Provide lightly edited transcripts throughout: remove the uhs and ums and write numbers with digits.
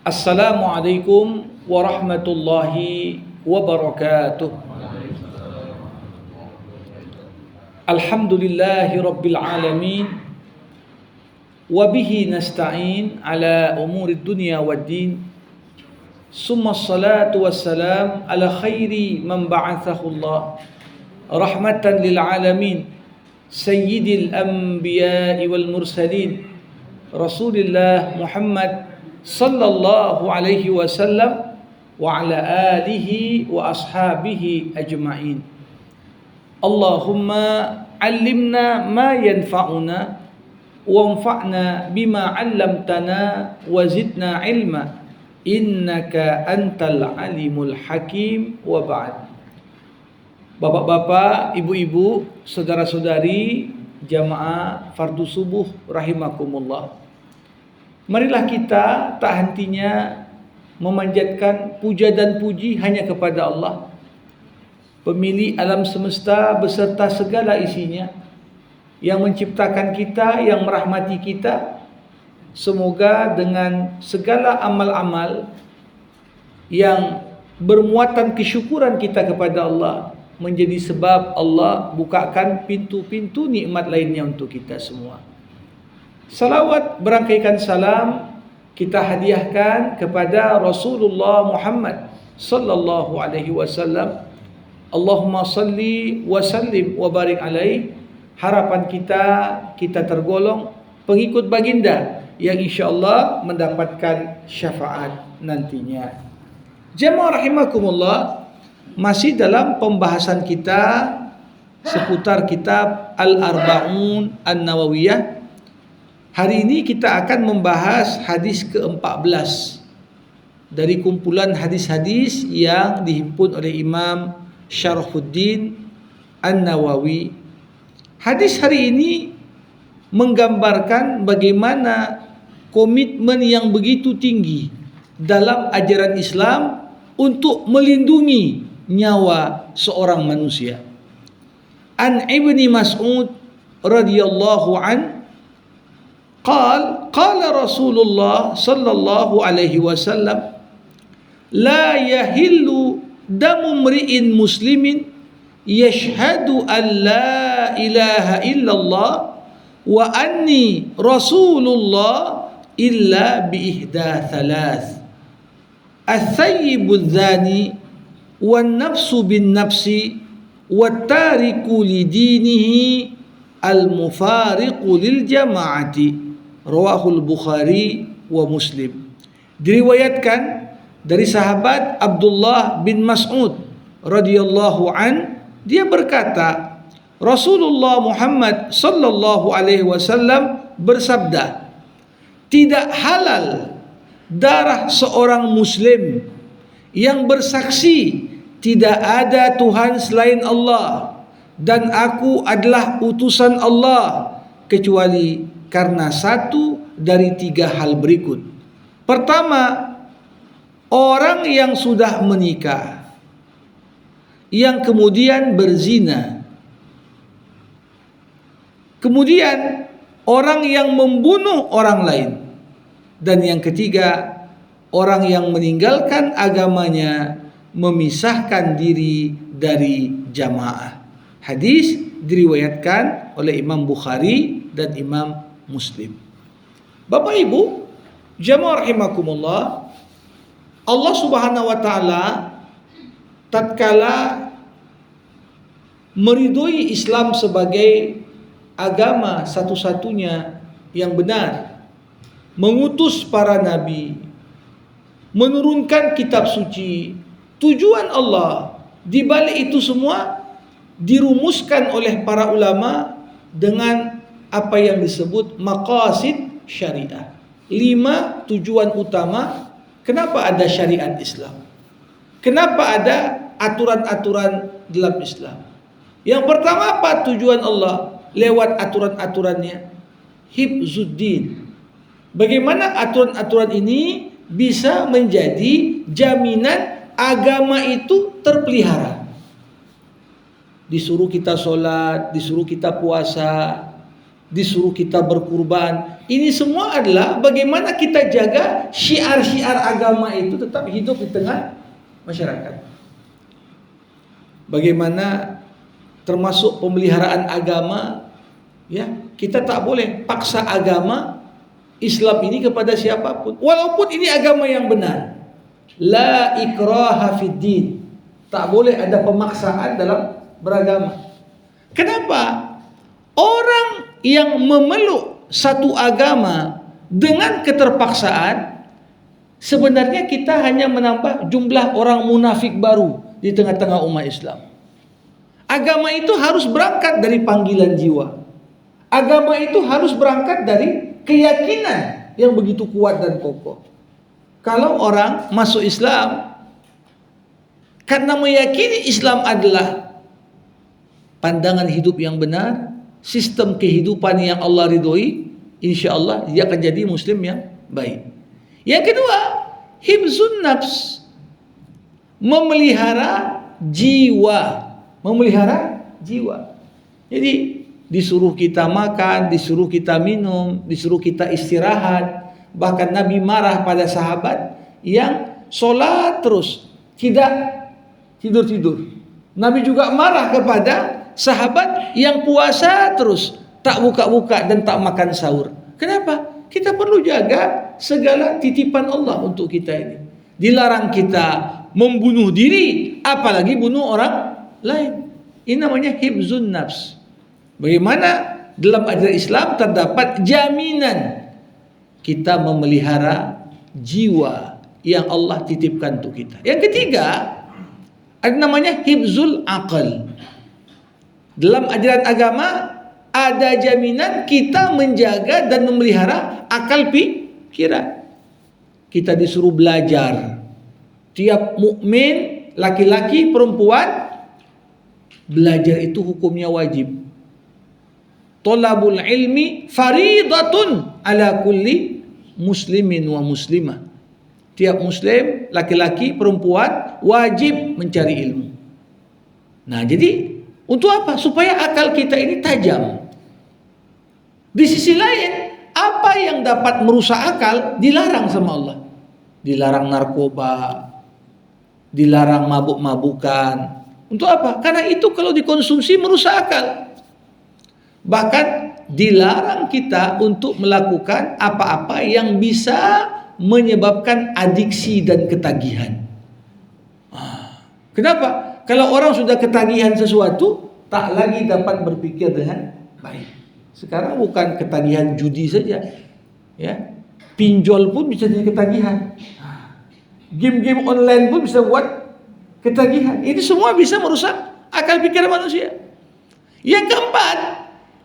Assalamualaikum warahmatullahi wabarakatuh. Alhamdulillahi rabbil alamin. Wabihi nasta'in ala umurid dunya waddin. Summa salatu wassalam ala khairi man ba'athahu Allah rahmatan lil alamin. Sayyidil anbiya'i wal mursalin Rasulillah Muhammad sallallahu alaihi wasallam wa ala alihi wa ashabihi ajma'in. Allahumma allimna ma yanfa'una wanfa'na bima 'allamtana wa zidna ilma innaka antal alimul hakim. Wa ba'd. Bapak-bapak, ibu-ibu, saudara-saudari jamaah fardu subuh rahimakumullah. Marilah kita tak hentinya memanjatkan puja dan puji hanya kepada Allah, pemilik alam semesta beserta segala isinya, yang menciptakan kita, yang merahmati kita. Semoga dengan segala amal-amal yang bermuatan kesyukuran kita kepada Allah menjadi sebab Allah bukakan pintu-pintu nikmat lainnya untuk kita semua. Salawat berangkaikan salam kita hadiahkan kepada Rasulullah Muhammad sallallahu alaihi wasallam. Allahumma salli wa sallim wa barik alaihi. Harapan kita tergolong pengikut baginda yang insyaallah mendapatkan syafaat nantinya. Jemaah rahimakumullah, masih dalam pembahasan kita seputar kitab Al-Arba'un An-Nawawiyah. Hari ini kita akan membahas hadis ke-14 dari kumpulan hadis-hadis yang dihimpun oleh Imam Syarhuddin An-Nawawi. Hadis hari ini menggambarkan bagaimana komitmen yang begitu tinggi dalam ajaran Islam untuk melindungi nyawa seorang manusia. An Ibni Mas'ud radhiyallahu an qala Rasulullah sallallahu alaihi wasallam la yahillu damu mri'in muslimin yashhadu an la ilaha illallah wa anni rasulullah illa bi ihda thalath al-thayyibul dhani wan nafsu bin nafsi wat tariku li dinihi al-mufariqu lil jama'ati. Rawahul Bukhari wa Muslim. Diriwayatkan dari sahabat Abdullah bin Mas'ud radhiyallahu an, dia berkata, Rasulullah Muhammad sallallahu alaihi wasallam bersabda, tidak halal darah seorang muslim yang bersaksi tidak ada Tuhan selain Allah dan aku adalah utusan Allah, kecuali karena satu dari tiga hal berikut. Pertama, orang yang sudah menikah, yang kemudian berzina. Kemudian orang yang membunuh orang lain. Dan yang ketiga, orang yang meninggalkan agamanya, memisahkan diri dari jamaah. Hadis diriwayatkan oleh Imam Bukhari dan Imam Muslim. Bapak Ibu, jamaah rahimakumullah, Allah Subhanahu wa taala tatkala meridhoi Islam sebagai agama satu-satunya yang benar, mengutus para nabi, menurunkan kitab suci. Tujuan Allah di balik itu semua dirumuskan oleh para ulama dengan apa yang disebut maqasid syariah. 5 tujuan utama kenapa ada syariat Islam. Kenapa ada aturan-aturan dalam Islam. Yang pertama apa tujuan Allah lewat aturan-aturannya? Hifzuddin. Bagaimana aturan-aturan ini bisa menjadi jaminan agama itu terpelihara. Disuruh kita sholat, disuruh kita puasa, disuruh kita berkurban. Ini semua adalah bagaimana kita jaga syiar-syiar agama itu tetap hidup di tengah masyarakat. Bagaimana termasuk pemeliharaan agama, ya, kita tak boleh paksa agama Islam ini kepada siapapun, walaupun ini agama yang benar. La ikraha fid din. Tak boleh ada pemaksaan dalam beragama. Kenapa? Orang yang memeluk satu agama dengan keterpaksaan, sebenarnya kita hanya menambah jumlah orang munafik baru di tengah-tengah umat Islam. Agama itu harus berangkat dari panggilan jiwa. Agama itu harus berangkat dari keyakinan yang begitu kuat dan kokoh. Kalau orang masuk Islam karena meyakini Islam adalah pandangan hidup yang benar, sistem kehidupan yang Allah ridhoi, insya Allah dia akan jadi muslim yang baik. Yang kedua, hifzun nafs, memelihara jiwa. Jadi disuruh kita makan, disuruh kita minum, disuruh kita istirahat. Bahkan Nabi marah pada sahabat yang sholat terus, tidak tidur-tidur. Nabi juga marah kepada sahabat yang puasa terus, tak buka-buka dan tak makan sahur. Kenapa? Kita perlu jaga segala titipan Allah untuk kita ini. Dilarang kita membunuh diri, apalagi bunuh orang lain. Ini namanya hifzun nafs. Bagaimana dalam ajaran Islam terdapat jaminan kita memelihara jiwa yang Allah titipkan untuk kita. Yang ketiga, ada namanya hifzul aql. Dalam ajaran agama ada jaminan kita menjaga dan memelihara akal pikiran. Kita disuruh belajar. Tiap mukmin, laki-laki, perempuan, belajar itu hukumnya wajib. Thalabul ilmi faridatun ala kulli muslimin wa muslimah. Tiap muslim, laki-laki, perempuan wajib mencari ilmu. Nah, jadi untuk apa? Supaya akal kita ini tajam. Di sisi lain, apa yang dapat merusak akal dilarang sama Allah. Dilarang narkoba, dilarang mabuk-mabukan. Untuk apa? Karena itu kalau dikonsumsi merusak akal. Bahkan dilarang kita untuk melakukan apa-apa yang bisa menyebabkan adiksi dan ketagihan. Kenapa? Kalau orang sudah ketagihan sesuatu, tak lagi dapat berpikir dengan baik. Sekarang bukan ketagihan judi saja, ya, pinjol pun bisa jadi ketagihan. Game-game online pun bisa buat ketagihan. Ini semua bisa merusak akal pikiran manusia. Yang keempat,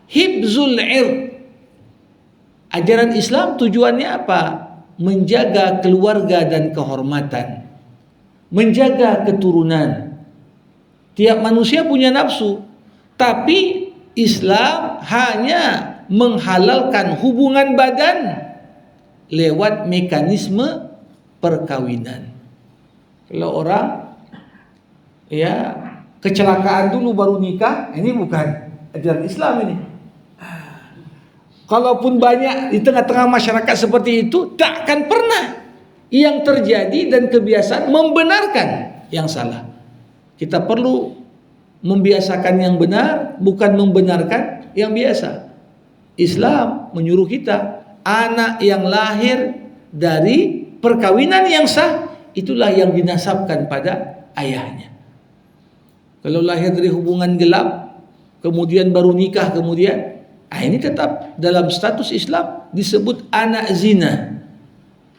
hifzul ird. Ajaran Islam tujuannya apa? Menjaga keluarga dan kehormatan, menjaga keturunan. Tiap manusia punya nafsu, tapi Islam hanya menghalalkan hubungan badan lewat mekanisme perkawinan. Kalau orang, ya, kecelakaan dulu baru nikah, ini bukan ajaran Islam ini. Kalaupun banyak di tengah-tengah masyarakat seperti itu, tak akan pernah yang terjadi dan kebiasaan membenarkan yang salah. Kita perlu membiasakan yang benar, bukan membenarkan yang biasa. Islam menyuruh kita, anak yang lahir dari perkawinan yang sah, itulah yang dinasabkan pada ayahnya. Kalau lahir dari hubungan gelap, kemudian baru nikah, kemudian ini tetap dalam status Islam disebut anak zina,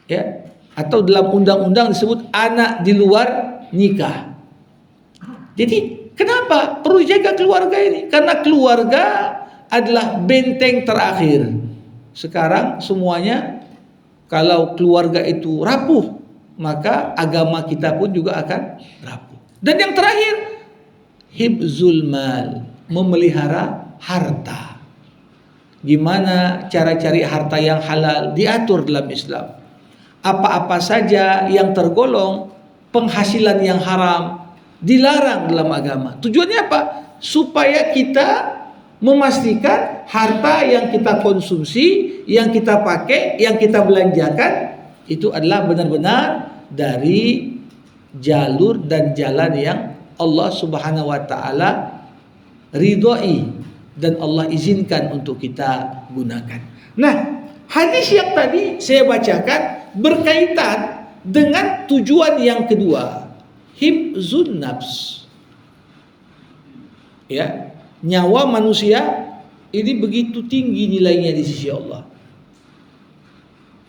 ya, atau dalam undang-undang disebut anak di luar nikah. Jadi kenapa perlu jaga keluarga ini? Karena keluarga adalah benteng terakhir. Sekarang semuanya, kalau keluarga itu rapuh, maka agama kita pun juga akan rapuh. Dan yang terakhir, hifzul mal, memelihara harta. Gimana cara cari harta yang halal diatur dalam Islam. Apa-apa saja yang tergolong penghasilan yang haram dilarang dalam agama. Tujuannya apa? Supaya kita memastikan harta yang kita konsumsi, yang kita pakai, yang kita belanjakan itu adalah benar-benar dari jalur dan jalan yang Allah Subhanahu wa taala ridhoi dan Allah izinkan untuk kita gunakan. Nah, hadis yang tadi saya bacakan berkaitan dengan tujuan yang kedua, hifzun nafs. Ya, nyawa manusia ini begitu tinggi nilainya di sisi Allah.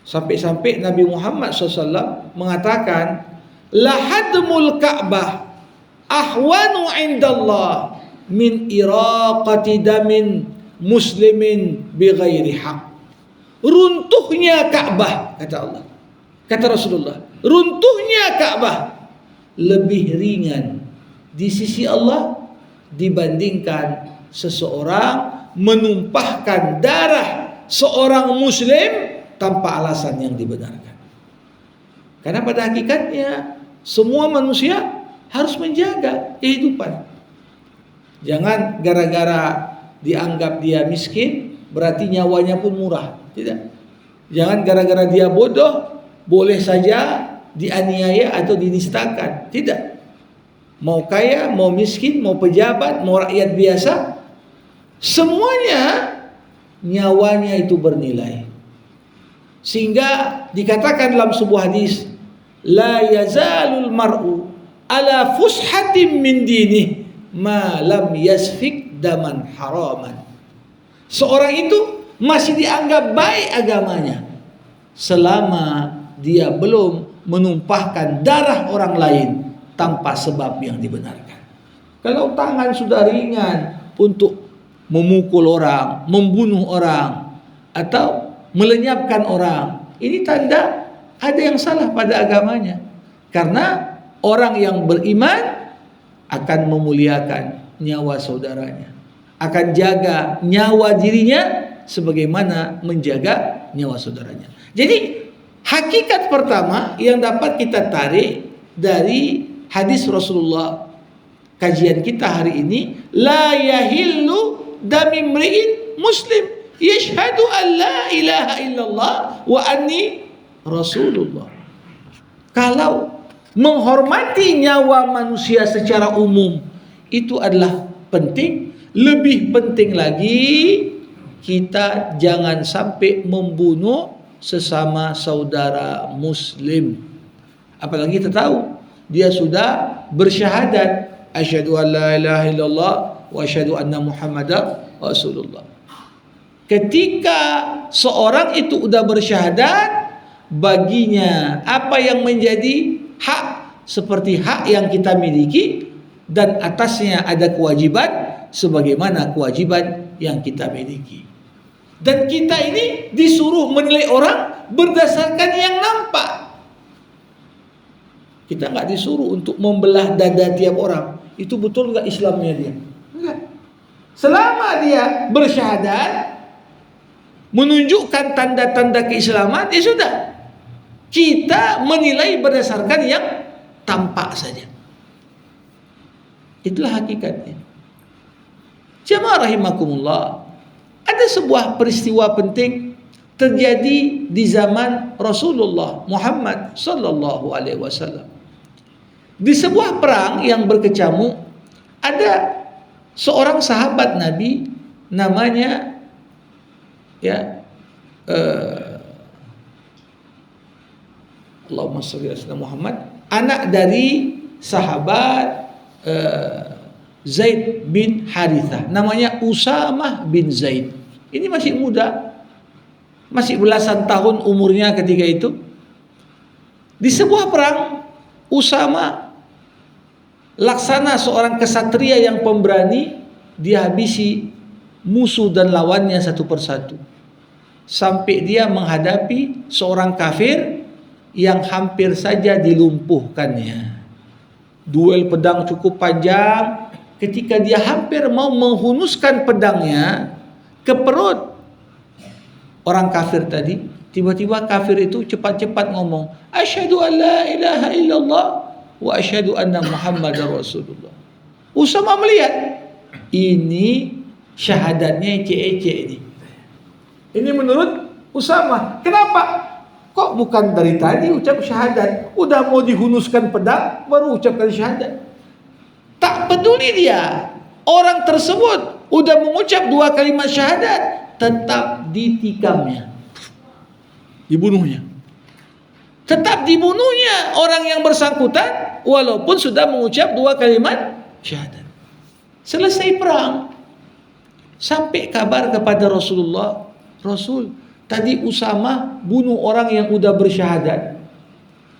Sampai-sampai Nabi Muhammad SAW mengatakan, lahadmul Ka'bah ahwanu indallah min iraqati damin muslimin bighairi haq. Runtuhnya Ka'bah, kata Allah, kata Rasulullah, runtuhnya Ka'bah lebih ringan di sisi Allah dibandingkan seseorang menumpahkan darah seorang muslim tanpa alasan yang dibenarkan. Karena pada hakikatnya semua manusia harus menjaga kehidupan. Jangan gara-gara dianggap dia miskin berarti nyawanya pun murah. Tidak. Jangan gara-gara dia bodoh boleh saja dianiaya atau dinistakan. Tidak. Mau kaya, mau miskin, mau pejabat, mau rakyat biasa, semuanya nyawanya itu bernilai. Sehingga dikatakan dalam sebuah hadis, la yazalul mar'u ala fushatin min dinih ma lam yasfik daman haraman. Seorang itu masih dianggap baik agamanya selama dia belum menumpahkan darah orang lain tanpa sebab yang dibenarkan. Kalau tangan sudah ringan untuk memukul orang, membunuh orang, atau melenyapkan orang, ini tanda ada yang salah pada agamanya. Karena orang yang beriman akan memuliakan nyawa saudaranya, akan jaga nyawa dirinya sebagaimana menjaga nyawa saudaranya. Jadi hakikat pertama yang dapat kita tarik dari hadis Rasulullah kajian kita hari ini, la yahillu damimri'in muslim yashhadu an la ilaha illallah wa anni rasulullah. Kalau menghormati nyawa manusia secara umum itu adalah penting, lebih penting lagi kita jangan sampai membunuh sesama saudara muslim. Apalagi kita tahu dia sudah bersyahadat, asyhadu an la ilaha illallah wa asyhadu anna muhammadar rasulullah. Ketika seorang itu sudah bersyahadat, baginya apa yang menjadi hak seperti hak yang kita miliki, dan atasnya ada kewajiban sebagaimana kewajiban yang kita miliki. Dan kita ini disuruh menilai orang berdasarkan yang nampak. Kita nggak disuruh untuk membelah dada tiap orang. Itu betul nggak Islamnya dia? Enggak. Selama dia bersyahadat, menunjukkan tanda-tanda keislaman, ya sudah. Kita menilai berdasarkan yang tampak saja. Itulah hakikatnya. Jamaah rahimakumullah, ada sebuah peristiwa penting terjadi di zaman Rasulullah Muhammad sallallahu alaihi wasallam. Di sebuah perang yang berkecamuk, ada seorang sahabat Nabi namanya Allahumma shalli ala Muhammad, anak dari sahabat Zaid bin Harithah, namanya Usamah bin Zaid. Ini masih muda, masih belasan tahun umurnya ketika itu. Di sebuah perang, Usamah laksana seorang kesatria yang pemberani, dia habisi musuh dan lawannya satu persatu, sampai dia menghadapi seorang kafir yang hampir saja dilumpuhkannya. Duel pedang cukup panjang. Ketika dia hampir mau menghunuskan pedangnya ke perut orang kafir tadi, tiba-tiba kafir itu cepat-cepat ngomong, asyhadu an la ilaha illallah wa asyhadu anna muhammadar rasulullah. Usama melihat ini Syahadatnya ece-ece ini. Ini menurut Usama. Kenapa? Kok bukan dari tadi ucap syahadat? Udah mau dihunuskan pedang, baru ucapkan syahadat. Tak peduli dia. Orang tersebut udah mengucap 2 kalimat syahadat, tetap ditikamnya. Dibunuhnya. Tetap dibunuhnya orang yang bersangkutan, walaupun sudah mengucap 2 kalimat syahadat. Selesai perang. Sampai kabar kepada Rasulullah. Rasul, tadi Usama bunuh orang yang udah bersyahadat.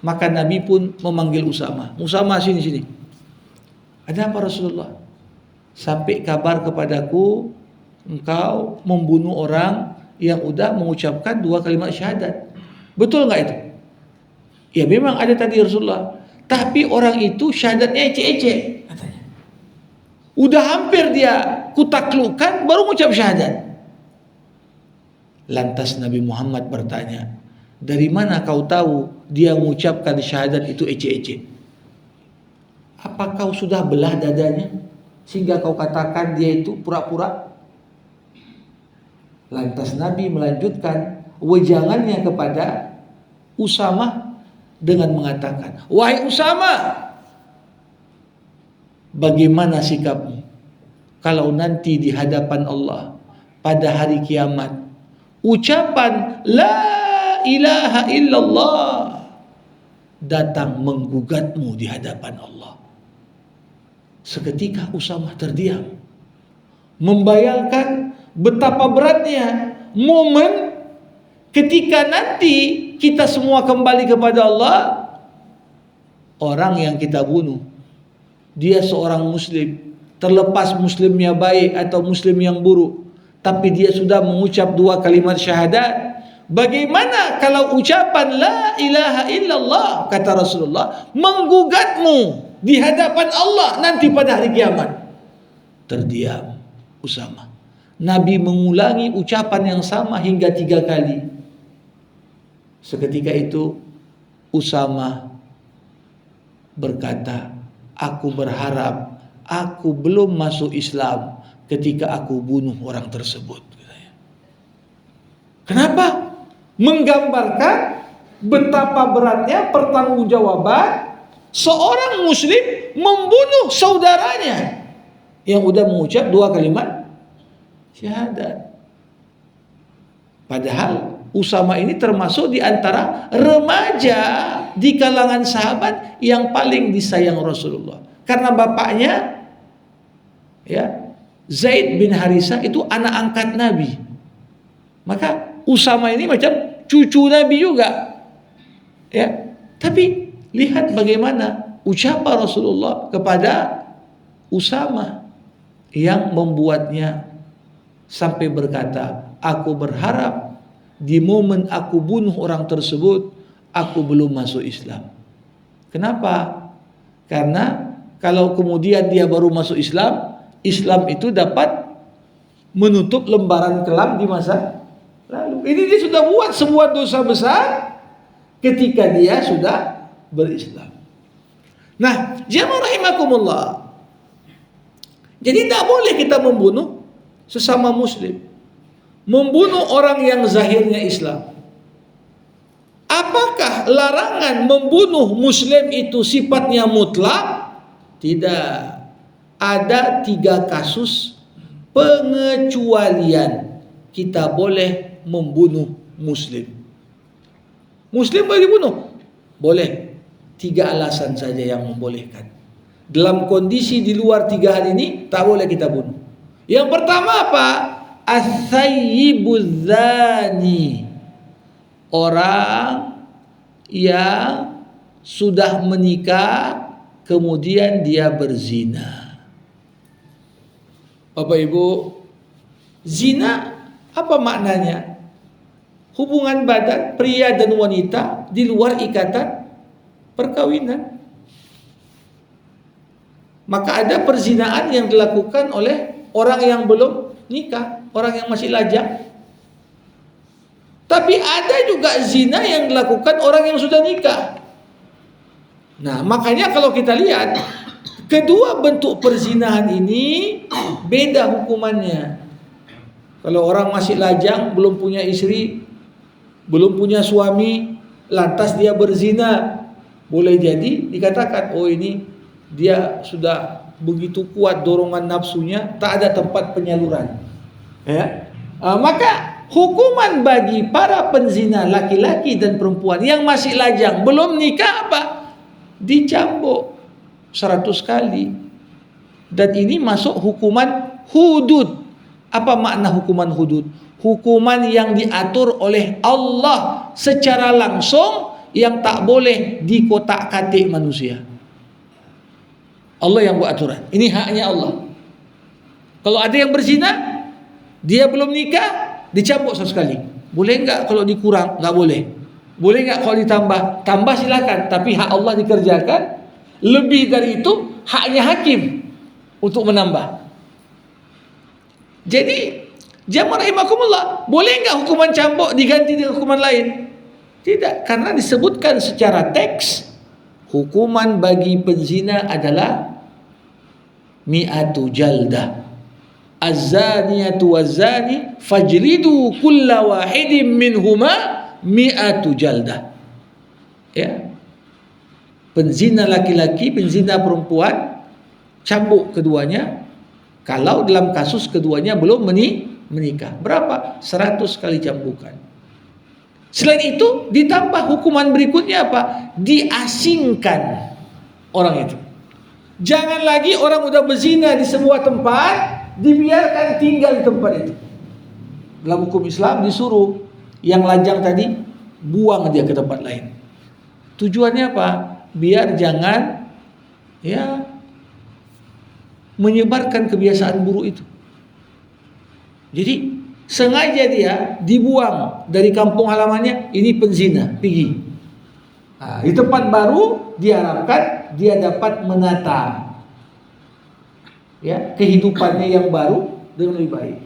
Maka Nabi pun memanggil Usama. Usama, sini. Ada apa Rasulullah? Sampai kabar kepadaku, engkau membunuh orang yang udah mengucapkan 2 kalimat syahadat. Betul nggak itu? Ya memang ada tadi Rasulullah. Tapi orang itu syahadatnya ece-ece, katanya. Udah hampir dia kutaklukkan, baru mengucap syahadat. Lantas Nabi Muhammad bertanya, dari mana kau tahu dia mengucapkan syahadat itu ece-ece? Apa kau sudah belah dadanya sehingga kau katakan dia itu pura-pura? Lantas Nabi melanjutkan wejangannya kepada Usama dengan mengatakan, wahai Usama, bagaimana sikapmu kalau nanti di hadapan Allah pada hari kiamat ucapan la ilaha illallah datang menggugatmu di hadapan Allah? Seketika Usama terdiam, membayangkan betapa beratnya momen ketika nanti kita semua kembali kepada Allah. Orang yang kita bunuh, dia seorang muslim, terlepas muslimnya baik atau muslim yang buruk, tapi dia sudah mengucap 2 kalimat syahadat. Bagaimana kalau ucapan la ilaha illallah, kata Rasulullah, menggugatmu di hadapan Allah nanti pada hari kiamat? Terdiam Usama. Nabi mengulangi ucapan yang sama hingga 3 kali. Seketika itu Usama berkata, aku berharap aku belum masuk Islam ketika aku bunuh orang tersebut. Kenapa? Menggambarkan betapa beratnya pertanggungjawaban seorang muslim membunuh saudaranya yang udah mengucap 2 kalimat syahadat. Padahal Usama ini termasuk di antara remaja di kalangan sahabat yang paling disayang Rasulullah. Karena bapaknya, ya, Zaid bin Harisah itu anak angkat Nabi. Maka Usama ini macam cucu Nabi juga. Ya, tapi lihat bagaimana ucapan Rasulullah kepada Usama yang membuatnya sampai berkata, aku berharap di momen aku bunuh orang tersebut, aku belum masuk Islam. Kenapa? Karena kalau kemudian dia baru masuk Islam, Islam itu dapat menutup lembaran kelam di masa lalu. Ini dia sudah buat sebuah dosa besar ketika dia sudah berislam. Nah, jamaah rahimakumullah. Jadi tidak boleh kita membunuh sesama muslim, membunuh orang yang zahirnya Islam. Apakah larangan membunuh muslim itu sifatnya mutlak? Tidak. Ada 3 kasus pengecualian kita boleh membunuh muslim. Muslim boleh dibunuh? Boleh. 3 alasan saja yang membolehkan. Dalam kondisi di luar 3 hal ini tak boleh kita bunuh. Yang pertama apa? As-sayyibuz zani. Orang yang sudah menikah kemudian dia berzina. Bapak Ibu, zina apa maknanya? Hubungan badan pria dan wanita di luar ikatan perkawinan. Maka ada perzinaan yang dilakukan oleh orang yang belum nikah, orang yang masih lajang. Tapi ada juga zina yang dilakukan orang yang sudah nikah. Nah, makanya kalau kita lihat kedua bentuk perzinahan ini beda hukumannya. Kalau orang masih lajang, belum punya istri, belum punya suami, lantas dia berzina, boleh jadi dikatakan, oh ini dia sudah begitu kuat dorongan nafsunya, tak ada tempat penyaluran. Ya, maka hukuman bagi para penzina laki-laki dan perempuan yang masih lajang, belum nikah apa? Dicambuk 100 kali. Dan ini masuk hukuman hudud. Apa makna hukuman hudud? Hukuman yang diatur oleh Allah secara langsung, yang tak boleh dikotak-katik manusia. Allah yang buat aturan. Ini haknya Allah. Kalau ada yang berzina, dia belum nikah, dicambuk 100 kali. Boleh enggak kalau dikurang? Enggak boleh. Boleh enggak kalau ditambah? Tambah silakan, tapi hak Allah dikerjakan. Lebih dari itu, haknya hakim untuk menambah. Jadi, jamaah rahimakumullah, boleh enggak hukuman cambuk diganti dengan hukuman lain? Tidak, karena disebutkan secara teks, hukuman bagi penzina adalah mi'atu jaldah. Az-zaniyatu waz-zani fajlidu kulla wahidin minhuma mi'atu jaldah. Ya. Penzina laki-laki, penzina perempuan, cambuk keduanya. Kalau dalam kasus keduanya belum menikah. Berapa? 100 kali cambukan. Selain itu, ditambah hukuman berikutnya apa? Diasingkan orang itu. Jangan lagi orang udah berzina di sebuah tempat, dibiarkan tinggal di tempat itu. Dalam hukum Islam disuruh yang lajang tadi, buang dia ke tempat lain. Tujuannya apa? Biar jangan menyebarkan kebiasaan buruk itu. Jadi sengaja dia dibuang dari kampung halamannya, ini penzina, pergi. Nah, di tempat baru diharapkan dia dapat menata kehidupannya yang baru dengan lebih baik.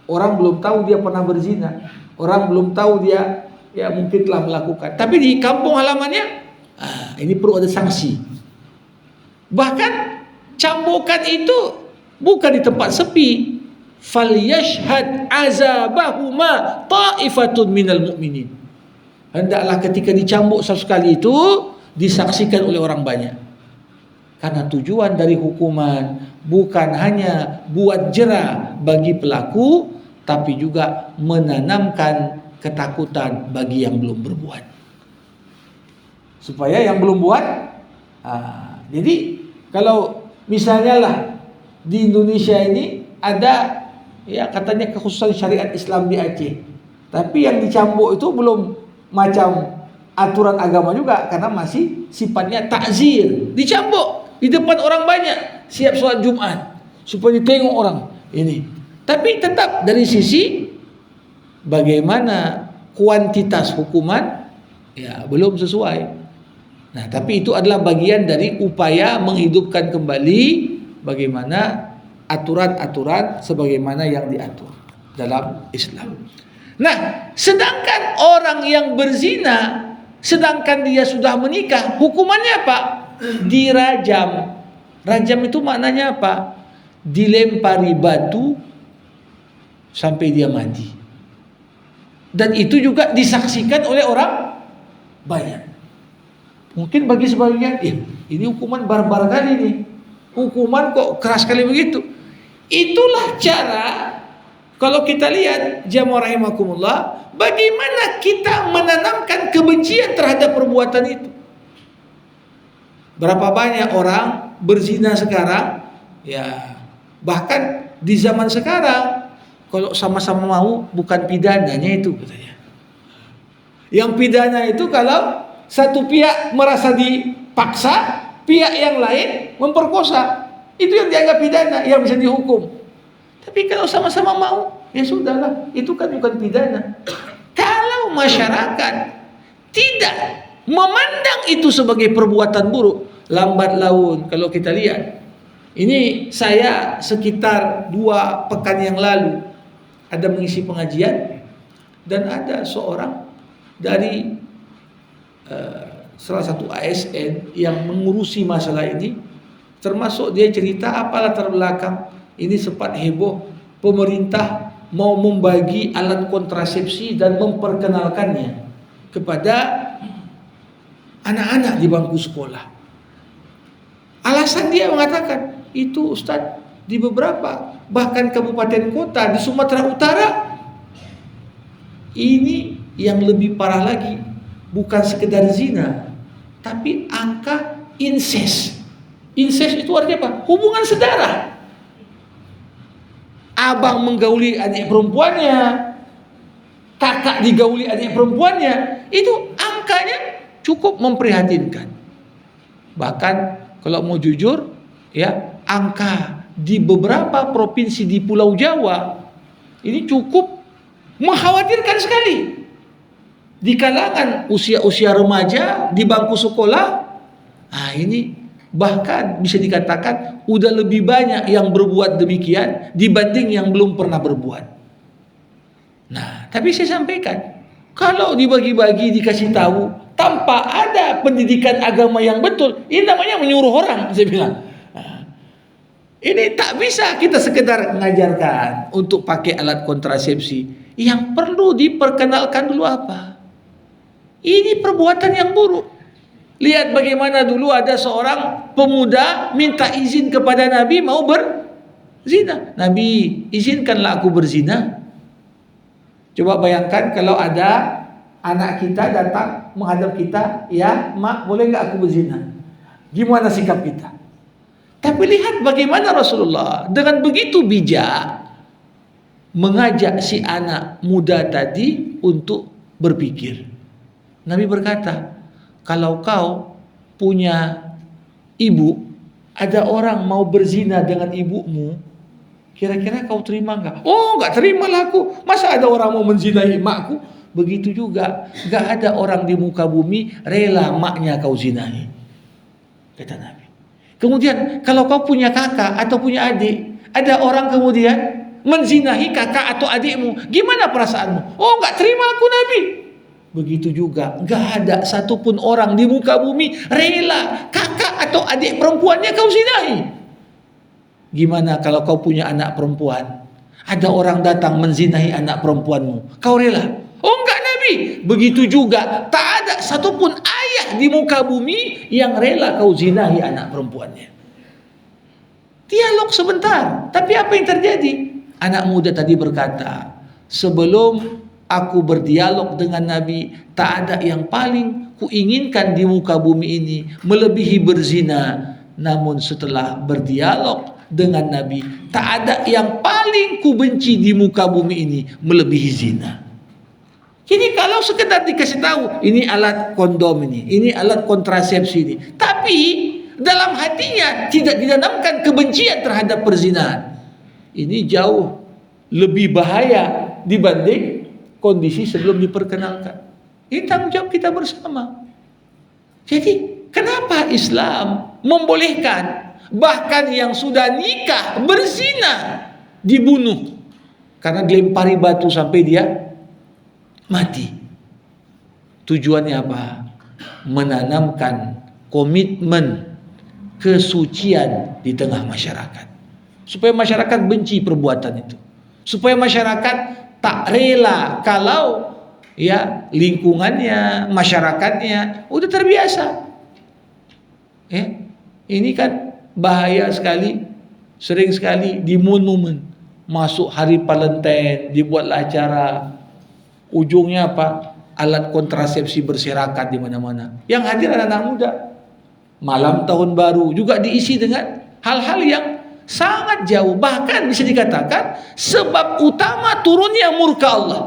Orang belum tahu dia pernah berzina, orang belum tahu dia mungkin telah melakukan. Tapi di kampung halamannya, ini perlu ada sanksi. Bahkan cambukan itu bukan di tempat sepi. Falyashhad azabahuma ta'ifatun minal mu'minin. Hendaklah ketika dicambuk 100 kali itu disaksikan oleh orang banyak. Karena tujuan dari hukuman bukan hanya buat jera bagi pelaku, tapi juga menanamkan ketakutan bagi yang belum berbuat. Supaya yang belum buat, jadi kalau misalnya lah di Indonesia ini ada katanya kekhususan syariat Islam di Aceh, tapi yang dicambuk itu belum macam aturan agama juga, karena masih sifatnya takzir, dicambuk di depan orang banyak, siap sholat Jumat supaya ditengok orang ini. Tapi tetap dari sisi bagaimana kuantitas hukuman belum sesuai. Nah, tapi itu adalah bagian dari upaya menghidupkan kembali bagaimana aturan-aturan sebagaimana yang diatur dalam Islam. Nah, sedangkan orang yang berzina, sedangkan dia sudah menikah, hukumannya apa? Dirajam. Rajam itu maknanya apa? Dilempari batu sampai dia mati. Dan itu juga disaksikan oleh orang banyak. Mungkin bagi sebagian, ini hukuman barbar kali nih. Hukuman kok keras kali begitu. Itulah cara, kalau kita lihat jamaah rahimakumullah, bagaimana kita menanamkan kebencian terhadap perbuatan itu. Berapa banyak orang berzina sekarang, bahkan di zaman sekarang, kalau sama-sama mau, bukan pidananya itu katanya. Yang pidana itu kalau satu pihak merasa dipaksa, pihak yang lain memperkosa. Itu yang dianggap pidana, yang bisa dihukum. Tapi kalau sama-sama mau, ya sudahlah, itu kan bukan pidana. Kalau masyarakat tidak memandang itu sebagai perbuatan buruk, lambat laun kalau kita lihat. Ini saya sekitar 2 pekan yang lalu ada mengisi pengajian, dan ada seorang dari salah satu ASN yang mengurusi masalah ini, termasuk dia cerita apa latar belakang ini sempat heboh, pemerintah mau membagi alat kontrasepsi dan memperkenalkannya kepada anak-anak di bangku sekolah. Alasan dia mengatakan, itu Ustadz, di beberapa bahkan kabupaten kota di Sumatera Utara, ini yang lebih parah lagi, bukan sekedar zina, tapi angka incest. Incest itu artinya apa? Hubungan saudara. Abang menggauli adik perempuannya, kakak digauli adik perempuannya, itu angkanya cukup memprihatinkan. Bahkan kalau mau jujur, ya, angka di beberapa provinsi di Pulau Jawa ini cukup mengkhawatirkan sekali. Di kalangan usia-usia remaja di bangku sekolah, ini bahkan bisa dikatakan udah lebih banyak yang berbuat demikian dibanding yang belum pernah berbuat. Nah, tapi saya sampaikan, kalau dibagi-bagi dikasih tahu tanpa ada pendidikan agama yang betul, ini namanya menyuruh orang, saya bilang. Ini tak bisa kita sekedar mengajarkan untuk pakai alat kontrasepsi. Yang perlu diperkenalkan dulu apa? Ini perbuatan yang buruk. Lihat bagaimana dulu ada seorang pemuda minta izin kepada Nabi mau berzina. Nabi, izinkanlah aku berzina. Coba bayangkan kalau ada anak kita datang menghadap kita, ya mak, boleh nggak aku berzina? Gimana sikap kita? Tapi lihat bagaimana Rasulullah dengan begitu bijak mengajak si anak muda tadi untuk berpikir. Nabi berkata, kalau kau punya ibu, ada orang mau berzina dengan ibumu, kira-kira kau terima enggak? Oh, enggak terimalah aku. Masa ada orang mau menzinai makku? Begitu juga, enggak ada orang di muka bumi rela maknya kau zinahi, kata Nabi. Kemudian kalau kau punya kakak atau punya adik, ada orang kemudian menzinahi kakak atau adikmu, gimana perasaanmu? Oh, enggak terima aku Nabi. Begitu juga, enggak ada satupun orang di muka bumi rela kakak atau adik perempuannya kau zinahi. Gimana kalau kau punya anak perempuan, ada orang datang menzinahi anak perempuanmu, kau rela? Oh enggak Nabi. Begitu juga, tak ada satupun ayah di muka bumi yang rela kau zinahi anak perempuannya. Dialog sebentar, tapi apa yang terjadi? Anak muda tadi berkata, sebelum aku berdialog dengan Nabi, tak ada yang paling kuinginkan di muka bumi ini melebihi berzina. Namun setelah berdialog dengan Nabi, tak ada yang paling kubenci di muka bumi ini melebihi zina. Jadi kalau sekedar dikasih tahu, ini alat kondom ini alat kontrasepsi ini, tapi dalam hatinya tidak ditanamkan kebencian terhadap perzinahan, ini jauh lebih bahaya dibanding kondisi sebelum diperkenalkan. Ini tanggung jawab kita bersama. Jadi kenapa Islam membolehkan bahkan yang sudah nikah berzina dibunuh karena dilempari batu sampai dia mati? Tujuannya apa? Menanamkan komitmen kesucian di tengah masyarakat, supaya masyarakat benci perbuatan itu, supaya masyarakat tak rela kalau ya lingkungannya, masyarakatnya udah terbiasa. Ini kan bahaya sekali, sering sekali di momen-momen masuk hari Valentine dibuatlah acara, ujungnya apa? Alat kontrasepsi berserakan di mana-mana. Yang hadir anak-anak muda. Malam tahun baru juga diisi dengan hal-hal yang sangat jauh, bahkan bisa dikatakan sebab utama turunnya murka Allah.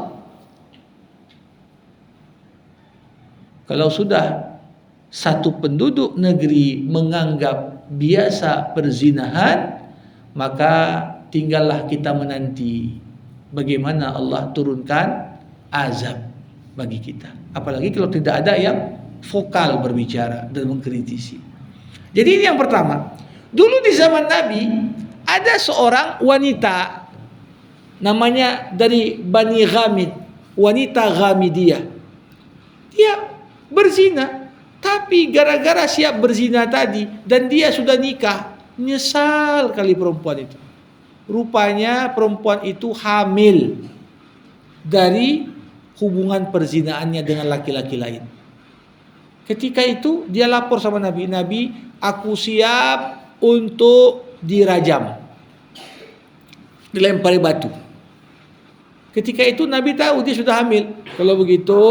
Kalau sudah satu penduduk negeri menganggap biasa perzinahan, maka tinggallah kita menanti bagaimana Allah turunkan azab bagi kita. Apalagi kalau tidak ada yang vokal berbicara dan mengkritisi. Jadi ini yang pertama. Dulu di zaman Nabi ada seorang wanita namanya dari Bani Ghamid, wanita Ghamidiyah. Dia berzina, tapi gara-gara siap berzina tadi dan dia sudah nikah, nyesal kali perempuan itu. rupanya perempuan itu hamil dari hubungan perzinaannya dengan laki-laki lain. Ketika itu dia lapor sama Nabi, Nabi, aku siap untuk dirajam, dilempari batu. Ketika itu Nabi tahu dia sudah hamil. Kalau begitu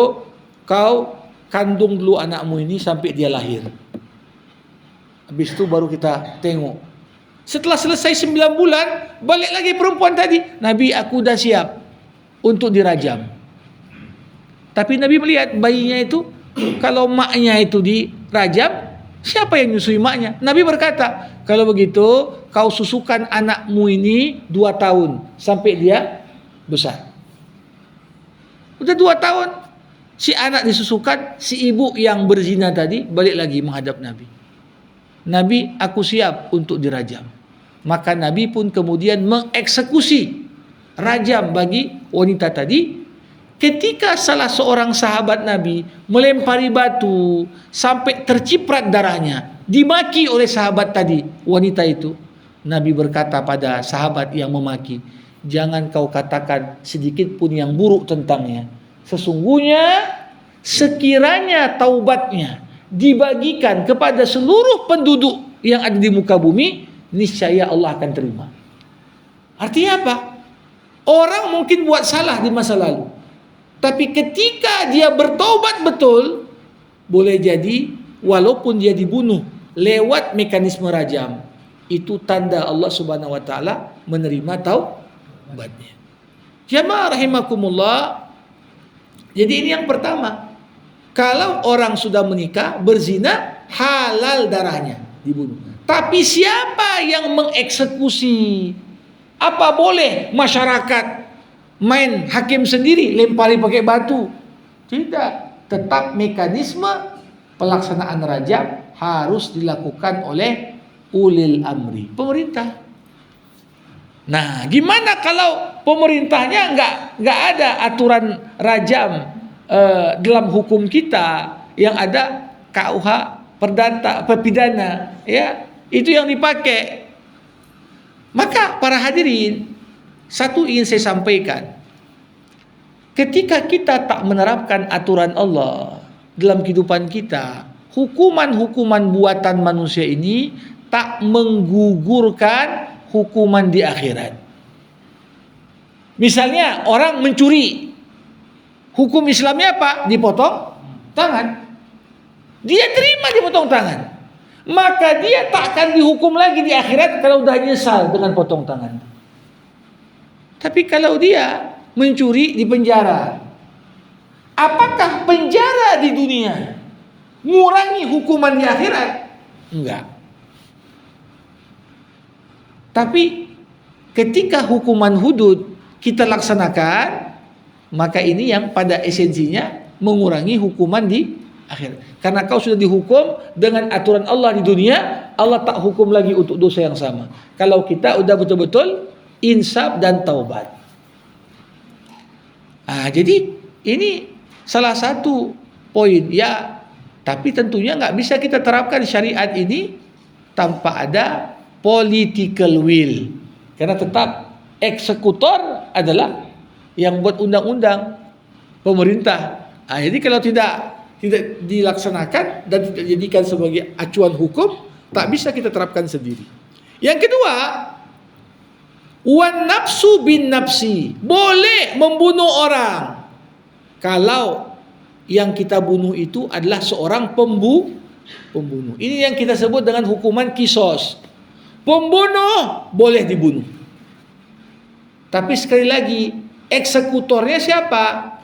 kau kandung dulu anakmu ini sampai dia lahir. Habis itu baru kita tengok. Setelah selesai 9 bulan, balik lagi perempuan tadi. Nabi, aku dah siap untuk dirajam. Tapi Nabi melihat bayinya itu, kalau maknya itu dirajam, siapa yang nyusui maknya? Nabi berkata, kalau begitu kau susukan anakmu ini 2 tahun sampai dia besar. Udah 2 tahun, si anak disusukan, si ibu yang berzina tadi balik lagi menghadap Nabi. Nabi, aku siap untuk dirajam. Maka Nabi pun kemudian mengeksekusi rajam bagi wanita tadi. Ketika salah seorang sahabat Nabi melempari batu sampai terciprat darahnya, dimaki oleh sahabat tadi, wanita itu, Nabi berkata pada sahabat yang memaki, jangan kau katakan sedikit pun yang buruk tentangnya. Sesungguhnya sekiranya taubatnya dibagikan kepada seluruh penduduk yang ada di muka bumi, niscaya Allah akan terima. Artinya apa? Orang mungkin buat salah di masa lalu, tapi ketika dia bertaubat betul, boleh jadi walaupun dia dibunuh lewat mekanisme rajam, itu tanda Allah Subhanahu wa taala menerima taubatnya. Jamaah rahimakumullah. Jadi ini yang pertama. Kalau orang sudah menikah, berzina, halal darahnya, dibunuh. Tapi siapa yang mengeksekusi? Apa boleh masyarakat main hakim sendiri, lempari pakai batu? Tidak. Tetap mekanisme pelaksanaan rajam harus dilakukan oleh ulil amri, pemerintah. Nah, gimana kalau pemerintahnya nggak ada aturan rajam dalam hukum kita, yang ada KUH perdata pidana, ya itu yang dipakai. Maka para hadirin, satu ingin saya sampaikan, ketika kita tak menerapkan aturan Allah dalam kehidupan kita, hukuman-hukuman buatan manusia ini tak menggugurkan hukuman di akhirat. Misalnya orang mencuri, hukum Islamnya apa? Dipotong tangan. Dia terima dipotong tangan, maka dia tak akan dihukum lagi di akhirat kalau sudah nyesal dengan potong tangan. Tapi kalau dia mencuri di penjara, apakah penjara di dunia mengurangi hukuman di akhirat? Enggak. Tapi ketika hukuman hudud kita laksanakan, maka ini yang pada esensinya mengurangi hukuman di akhirat. Karena kau sudah dihukum dengan aturan Allah di dunia, Allah tak hukum lagi untuk dosa yang sama. Kalau kita udah betul-betul insaf dan taubat. Jadi ini salah satu poin ya. Tapi tentunya nggak bisa kita terapkan syariat ini tanpa ada political will. Karena tetap eksekutor adalah yang buat undang-undang, pemerintah. Jadi kalau tidak dilaksanakan dan tidak dijadikan sebagai acuan hukum, tak bisa kita terapkan sendiri. Yang kedua, wan nafsu bin nafsi, boleh membunuh orang kalau yang kita bunuh itu adalah seorang pembunuh. Ini yang kita sebut dengan hukuman kisos. Pembunuh boleh dibunuh. Tapi sekali lagi, eksekutornya siapa?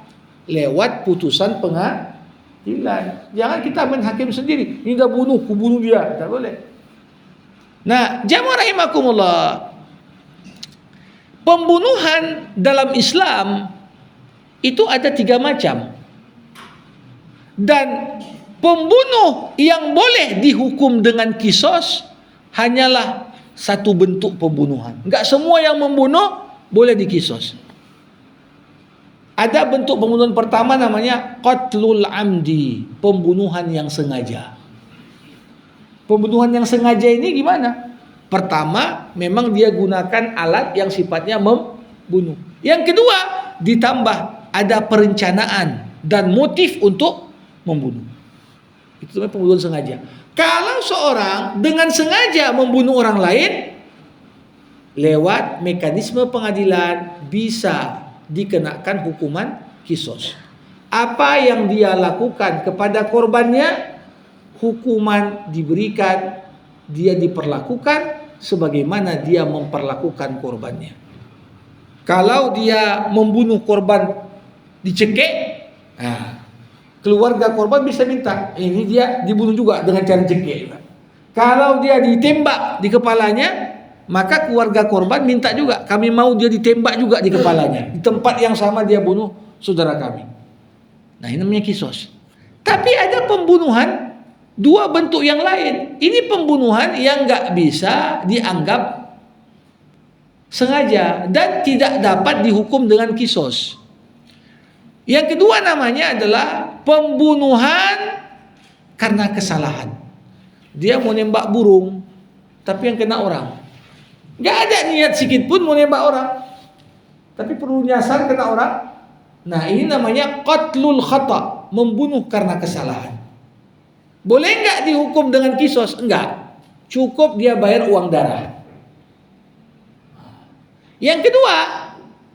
Lewat putusan pengadilan. Jangan kita menhakim sendiri. Ini dah bunuh, ku bunuh dia. Tak boleh. Nah, jamaah rahimakumullah, pembunuhan dalam Islam itu ada 3 macam. Dan pembunuh yang boleh dihukum dengan kisos hanyalah satu bentuk pembunuhan. Enggak semua yang membunuh boleh dikisos. Ada bentuk pembunuhan pertama namanya qatlul amdi, pembunuhan yang sengaja. Pembunuhan yang sengaja ini gimana? Pertama, memang dia gunakan alat yang sifatnya membunuh. Yang kedua, ditambah ada perencanaan dan motif untuk membunuh. Itu namanya pembunuhan sengaja. Kalau seorang dengan sengaja membunuh orang lain, lewat mekanisme pengadilan bisa dikenakan hukuman kisos. Apa yang dia lakukan kepada korbannya, hukuman diberikan, dia diperlakukan sebagaimana dia memperlakukan korbannya. Kalau dia membunuh korban dicekik, keluarga korban bisa minta, ini dia dibunuh juga dengan cara cekik. Kalau dia ditembak di kepalanya, maka keluarga korban minta juga, kami mau dia ditembak juga di kepalanya, di tempat yang sama dia bunuh saudara kami. Nah, ini namanya kisos. Tapi ada pembunuhan dua bentuk yang lain. Ini pembunuhan yang nggak bisa dianggap sengaja dan tidak dapat dihukum dengan kisos. Yang kedua namanya adalah pembunuhan karena kesalahan. Dia mau nembak burung, tapi yang kena orang. Gak ada niat sedikit pun mau nembak orang, tapi perlu nyasar kena orang. Nah, ini namanya qatlul khata, membunuh karena kesalahan. Boleh nggak dihukum dengan kisos? Enggak. Cukup dia bayar uang darah. Yang kedua,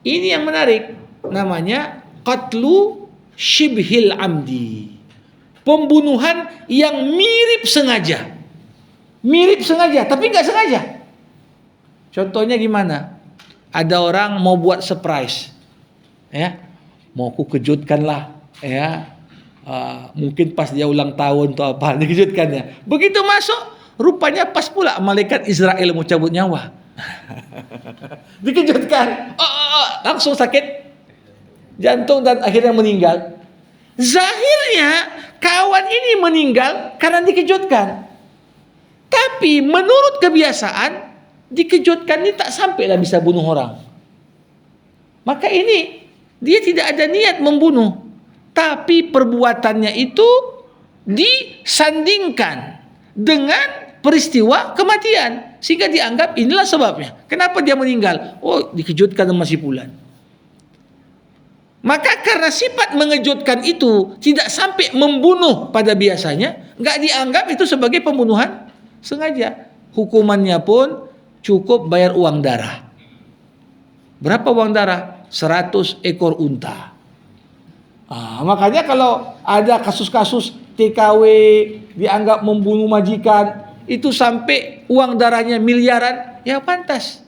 ini yang menarik, namanya qatlu shibhil amdi. Pembunuhan yang mirip sengaja. Mirip sengaja, tapi nggak sengaja. Contohnya gimana? Ada orang mau buat surprise, ya, mau ku kejutkan lah, ya. Mungkin pas dia ulang tahun atau apa, dikejutkannya. Begitu masuk, rupanya pas pula malaikat Israel mau cabut nyawa. Dikejutkan, langsung sakit jantung dan akhirnya meninggal. Zahirnya kawan ini meninggal karena dikejutkan, tapi menurut kebiasaan dikejutkan ini tak sampailah bisa bunuh orang. Maka ini dia tidak ada niat membunuh, tapi perbuatannya itu disandingkan dengan peristiwa kematian, sehingga dianggap inilah sebabnya. Kenapa dia meninggal? Oh, dikejutkan sama si fulan. Maka karena sifat mengejutkan itu tidak sampai membunuh pada biasanya, nggak dianggap itu sebagai pembunuhan sengaja. Hukumannya pun cukup bayar uang darah. Berapa uang darah? 100 ekor unta. Makanya kalau ada kasus-kasus TKW dianggap membunuh majikan, itu sampai uang darahnya miliaran, ya pantas.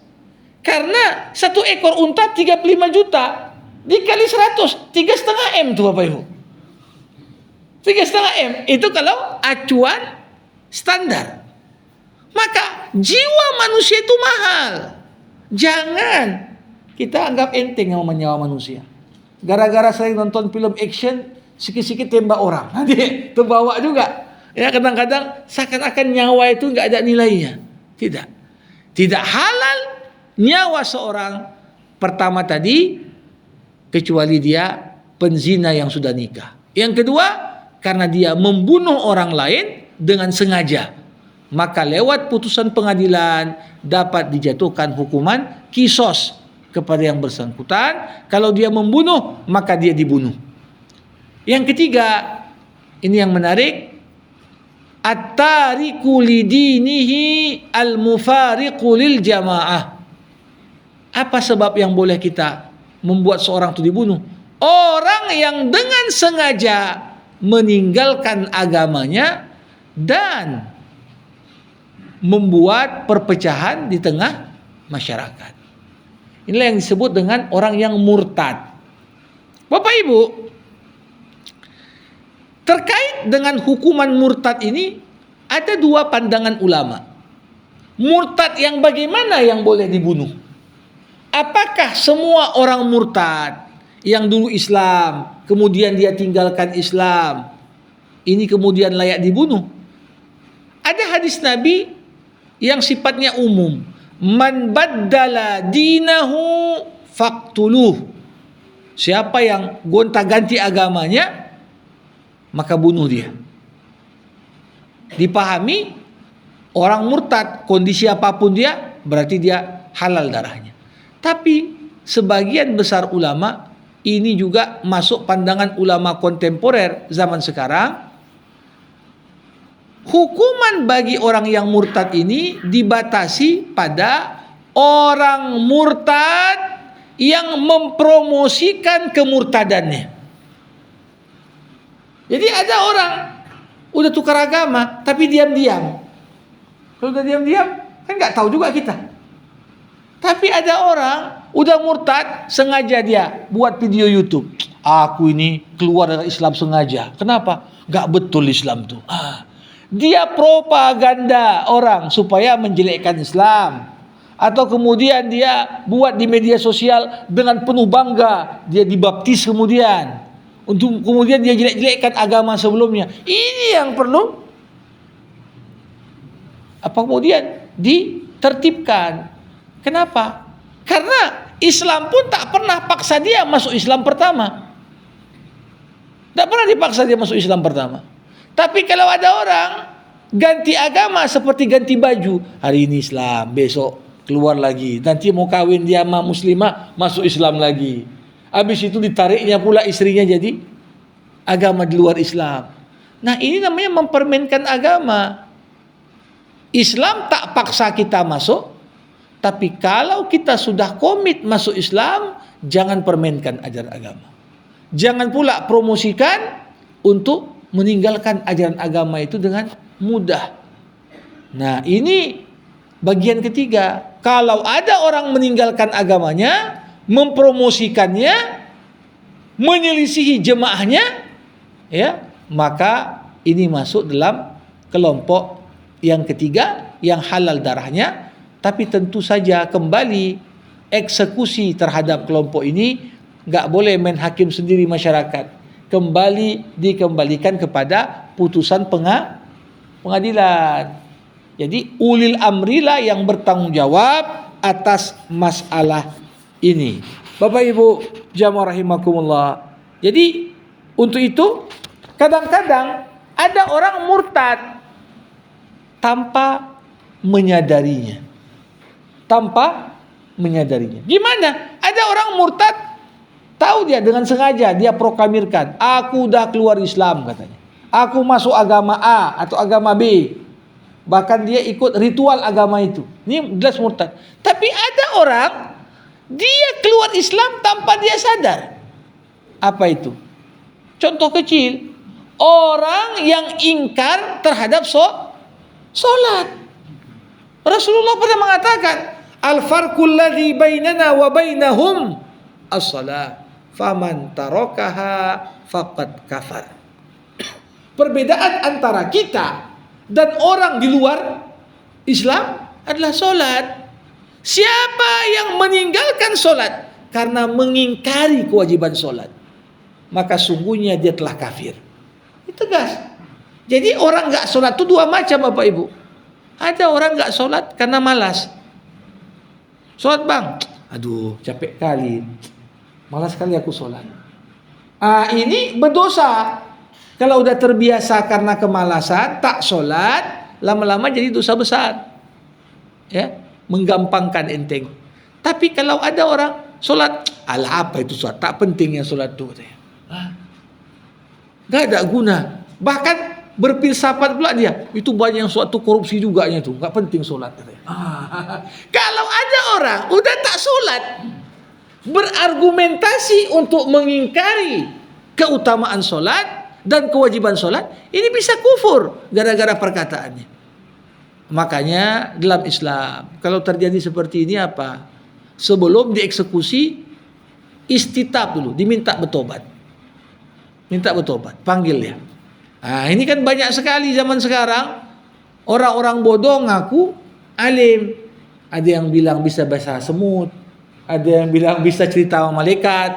Karena 1 ekor unta 35 juta. Dikali 100, 3,5 M tuh Bapak Ibu. 3,5 M. Itu kalau acuan standar. Maka jiwa manusia itu mahal. Jangan kita anggap enteng sama nyawa manusia. Gara-gara sering nonton film action, sikit-sikit tembak orang, nanti terbawa juga. Ya, kadang-kadang seakan-akan nyawa itu nggak ada nilainya. Tidak halal nyawa seorang pertama tadi, kecuali dia penzina yang sudah nikah. Yang kedua, karena dia membunuh orang lain dengan sengaja. Maka lewat putusan pengadilan dapat dijatuhkan hukuman kisos kepada yang bersangkutan. Kalau dia membunuh, maka dia dibunuh. Yang ketiga, ini yang menarik, at-tariku lidinihi al-mufariqu lil jamaah. Apa sebab yang boleh kita membuat seorang itu dibunuh? Orang yang dengan sengaja meninggalkan agamanya dan membuat perpecahan di tengah masyarakat. Inilah yang disebut dengan orang yang murtad. Bapak Ibu, terkait dengan hukuman murtad ini ada dua pandangan ulama. Murtad yang bagaimana yang boleh dibunuh? Apakah semua orang murtad yang dulu Islam, kemudian dia tinggalkan Islam, ini kemudian layak dibunuh? Ada hadis Nabi yang sifatnya umum. Man baddala dinahu faqtuluh. Siapa yang gonta-ganti agamanya, maka bunuh dia. Dipahami orang murtad, kondisi apapun dia, berarti dia halal darahnya. Tapi sebagian besar ulama, ini juga masuk pandangan ulama kontemporer zaman sekarang, hukuman bagi orang yang murtad ini dibatasi pada orang murtad yang mempromosikan kemurtadannya. Jadi ada orang udah tukar agama tapi diam-diam. Kalau udah diam-diam kan nggak tahu juga kita. Tapi ada orang udah murtad sengaja dia buat video YouTube. Aku ini keluar dari Islam sengaja. Kenapa? Nggak betul Islam tuh. Dia propaganda orang supaya menjelekkan Islam. Atau kemudian dia buat di media sosial dengan penuh bangga. Dia dibaptis kemudian. Untuk kemudian dia jelek-jelekkan agama sebelumnya. Ini yang perlu kemudian ditertibkan. Kenapa? Karena Islam pun tak pernah paksa dia masuk Islam pertama. Tak pernah dipaksa dia masuk Islam pertama. Tapi kalau ada orang ganti agama seperti ganti baju, hari ini Islam, besok keluar lagi, nanti mau kawin dia sama muslimah, masuk Islam lagi. Habis itu ditariknya pula istrinya jadi agama di luar Islam. Nah, ini namanya mempermainkan agama. Islam tak paksa kita masuk, tapi kalau kita sudah komit masuk Islam, jangan permainkan ajaran agama. Jangan pula promosikan untuk meninggalkan ajaran agama itu dengan mudah. Nah, ini bagian ketiga. Kalau ada orang meninggalkan agamanya, mempromosikannya, menyelisihi jemaahnya, ya, maka ini masuk dalam kelompok yang ketiga yang halal darahnya. Tapi tentu saja kembali eksekusi terhadap kelompok ini nggak boleh main hakim sendiri masyarakat. Dikembalikan kepada putusan pengadilan. Jadi ulil amrilah yang bertanggung jawab atas masalah ini. Bapak Ibu jamaah rahimakumullah. Jadi untuk itu kadang-kadang ada orang murtad tanpa menyadarinya. Gimana? Ada orang murtad tahu dia dengan sengaja dia proklamirkan, aku udah keluar Islam katanya. Aku masuk agama A atau agama B. Bahkan dia ikut ritual agama itu. Ini jelas murtad. Tapi ada orang dia keluar Islam tanpa dia sadar. Apa itu? Contoh kecil, orang yang ingkar terhadap solat. Rasulullah pernah mengatakan, al-farqul ladzi bainana wa bainahum as-salat. Faman tarakaha faqad kafar. Perbedaan antara kita dan orang di luar Islam adalah solat. Siapa yang meninggalkan solat karena mengingkari kewajiban solat, maka sungguhnya dia telah kafir. Ini tegas. Jadi orang nggak solat itu dua macam, Bapak Ibu. Ada orang nggak solat karena malas. Solat bang, aduh capek kali, malas kali aku solat. Ini berdosa. Kalau udah terbiasa karena kemalasan tak solat, lama-lama jadi dosa besar. Ya, menggampangkan enteng. Tapi kalau ada orang solat, alah apa itu solat? Tak pentingnya solat itu. Gak ada guna. Bahkan berfilsafat pula dia. Itu banyak yang suatu korupsi juga itu. Gak penting solat. Kalau ada orang udah tak solat, berargumentasi untuk mengingkari keutamaan solat dan kewajiban solat, ini bisa kufur gara-gara perkataannya. Makanya dalam Islam kalau terjadi seperti ini apa? Sebelum dieksekusi, istitab dulu, diminta bertobat. Minta bertobat, panggil dia. Ini kan banyak sekali zaman sekarang orang-orang bodoh ngaku alim. Ada yang bilang bisa bahasa semut, ada yang bilang bisa cerita sama malaikat,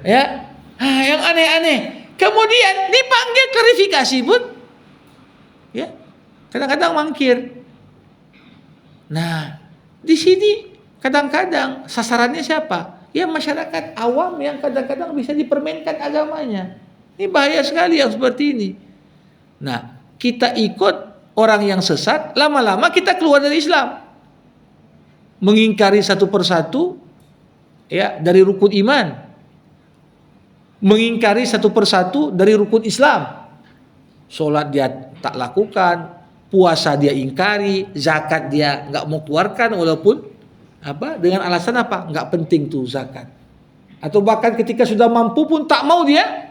ya. Yang aneh-aneh. Kemudian dipanggil klarifikasi pun, ya, kadang-kadang mangkir. Nah, di sini kadang-kadang sasarannya siapa? Ya masyarakat awam yang kadang-kadang bisa dipermainkan agamanya. Ini bahaya sekali yang seperti ini. Nah, kita ikut orang yang sesat, lama-lama kita keluar dari Islam. mengingkari satu persatu ya dari rukun iman, mengingkari satu persatu dari rukun Islam. Sholat dia tak lakukan, puasa dia ingkari, zakat dia nggak mau keluarkan walaupun dengan alasan nggak penting tuh zakat. Atau bahkan ketika sudah mampu pun tak mau dia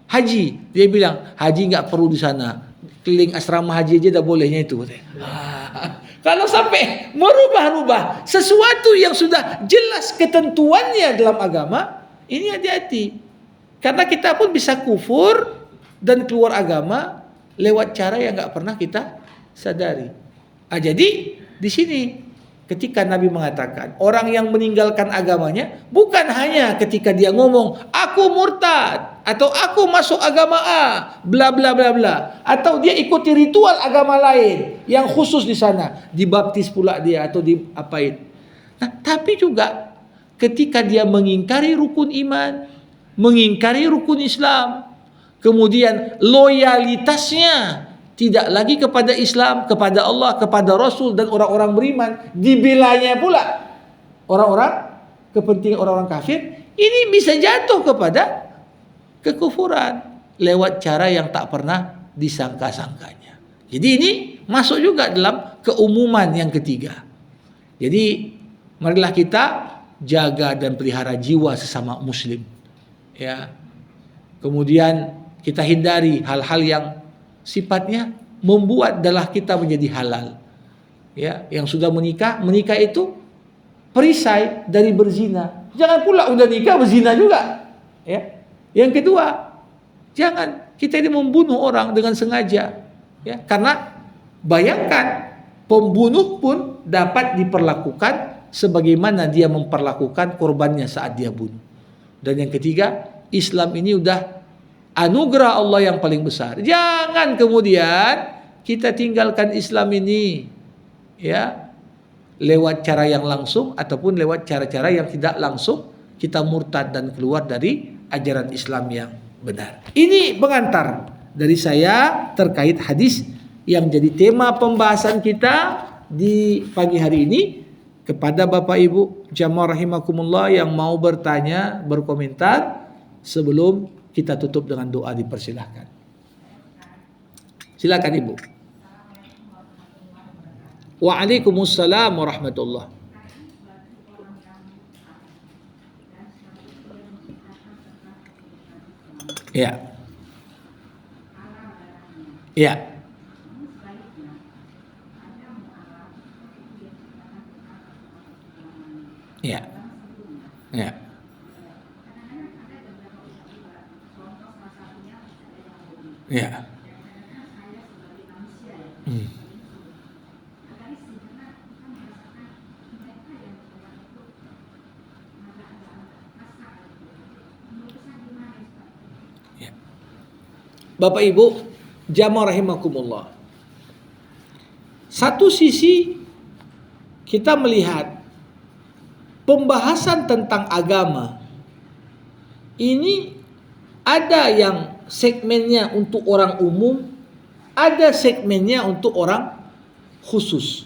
haji. Dia bilang haji nggak perlu di sana, keliling asrama haji aja dah bolehnya itu. Kalau sampai merubah-rubah sesuatu yang sudah jelas ketentuannya dalam agama, ini hati-hati. Karena kita pun bisa kufur dan keluar agama lewat cara yang nggak pernah kita sadari. Jadi di sini ketika Nabi mengatakan orang yang meninggalkan agamanya bukan hanya ketika dia ngomong aku murtad atau aku masuk agama A bla bla bla bla, atau dia ikuti ritual agama lain yang khusus di sana, dibaptis pula dia atau diapain. Nah, tapi juga ketika dia mengingkari rukun iman, mengingkari rukun Islam, kemudian loyalitasnya tidak lagi kepada Islam, kepada Allah, kepada Rasul dan orang-orang beriman, dibelanya pula orang-orang kepentingan orang-orang kafir, ini bisa jatuh kepada kekufuran lewat cara yang tak pernah disangka-sangkanya. Jadi ini masuk juga dalam keumuman yang ketiga. Jadi marilah kita jaga dan pelihara jiwa sesama muslim. Ya. Kemudian kita hindari hal-hal yang sifatnya membuat darah kita menjadi halal. Ya, yang sudah menikah itu perisai dari berzina. Jangan pula udah nikah berzina juga. Ya. Yang kedua, jangan kita ini membunuh orang dengan sengaja. Ya, karena bayangkan pembunuh pun dapat diperlakukan sebagaimana dia memperlakukan korbannya saat dia bunuh. Dan yang ketiga, Islam ini udah anugerah Allah yang paling besar. Jangan kemudian kita tinggalkan Islam ini ya lewat cara yang langsung ataupun lewat cara-cara yang tidak langsung kita murtad dan keluar dari ajaran Islam yang benar. Ini pengantar dari saya terkait hadis yang jadi tema pembahasan kita di pagi hari ini. Kepada Bapak Ibu jamaah rahimakumullah yang mau bertanya, berkomentar, sebelum kita tutup dengan doa dipersilahkan. Silakan Ibu. Waalaikumsalam warahmatullah. Ya. Ya. Ya. Ya. Ya. Ya. Bapak Ibu jamaah rahimakumullah. Satu sisi kita melihat pembahasan tentang agama ini ada yang segmennya untuk orang umum, ada segmennya untuk orang khusus.